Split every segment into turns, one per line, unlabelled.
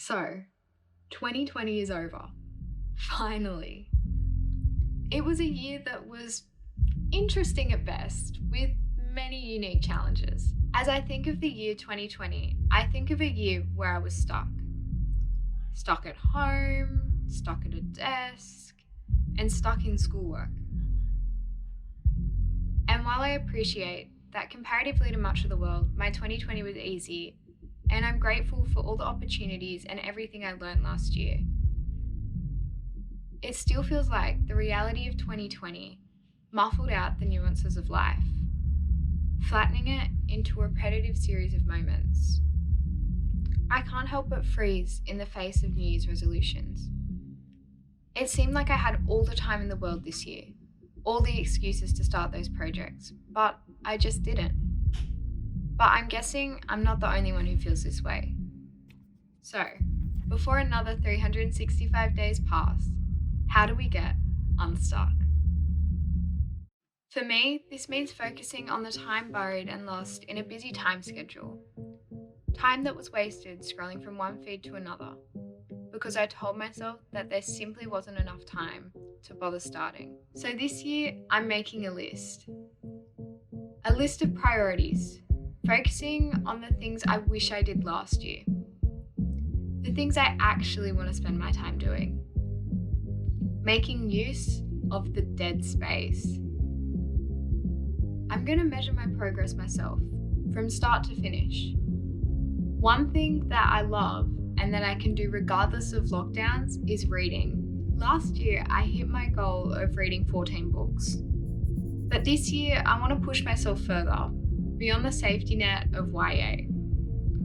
So, 2020 is over. Finally. It was a year that was interesting at best, with many unique challenges. As I think of the year 2020, I think of a year where I was stuck. Stuck at home, stuck at a desk, and stuck in schoolwork. And while I appreciate that comparatively to much of the world, my 2020 was easy, and I'm grateful for all the opportunities and everything I learned last year, it still feels like the reality of 2020 muffled out the nuances of life, flattening it into a repetitive series of moments. I can't help but freeze in the face of New Year's resolutions. It seemed like I had all the time in the world this year, all the excuses to start those projects, but I just didn't. But I'm guessing I'm not the only one who feels this way. So, before another 365 days pass, how do we get unstuck? For me, this means focusing on the time buried and lost in a busy time schedule. Time that was wasted scrolling from one feed to another, because I told myself that there simply wasn't enough time to bother starting. So this year, I'm making a list. A list of priorities, focusing on the things I wish I did last year. The things I actually want to spend my time doing. Making use of the dead space. I'm going to measure my progress myself, from start to finish. One thing that I love and that I can do regardless of lockdowns is reading. Last year, I hit my goal of reading 14 books. But this year, I want to push myself further, beyond the safety net of YA.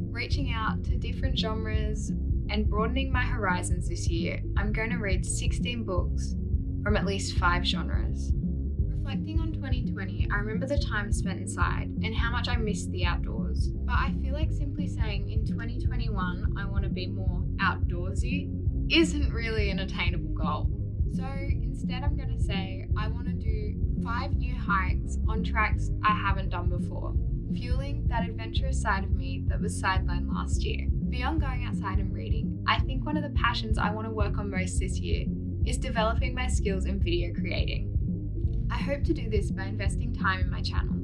Reaching out to different genres and broadening my horizons this year, I'm going to read 16 books from at least 5 genres. Reflecting on 2020, I remember the time spent inside and how much I missed the outdoors. But I feel like simply saying in 2021 I want to be more outdoorsy isn't really an attainable goal. So instead I'm going to say I want to do 5 new hikes on tracks I haven't done before, fueling that adventurous side of me that was sidelined last year. Beyond going outside and reading, I think one of the passions I want to work on most this year is developing my skills in video creating. I hope to do this by investing time in my channel.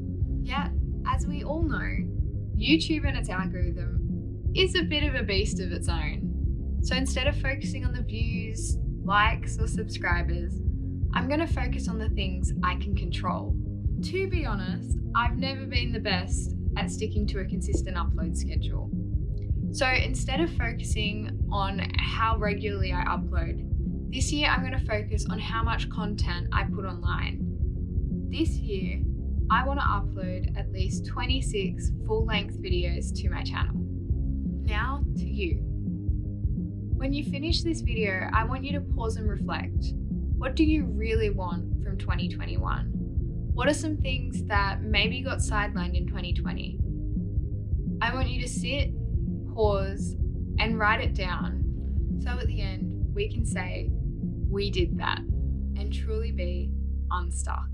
Yet, as we all know, YouTube and its algorithm is a bit of a beast of its own. So instead of focusing on the views, likes, or subscribers, I'm going to focus on the things I can control. To be honest, I've never been the best at sticking to a consistent upload schedule. So instead of focusing on how regularly I upload, this year I'm going to focus on how much content I put online. This year, I want to upload at least 26 full-length videos to my channel. Now to you. When you finish this video, I want you to pause and reflect. What do you really want from 2021? What are some things that maybe got sidelined in 2020? I want you to sit, pause, and write it down, so at the end, we can say, we did that, and truly be unstuck.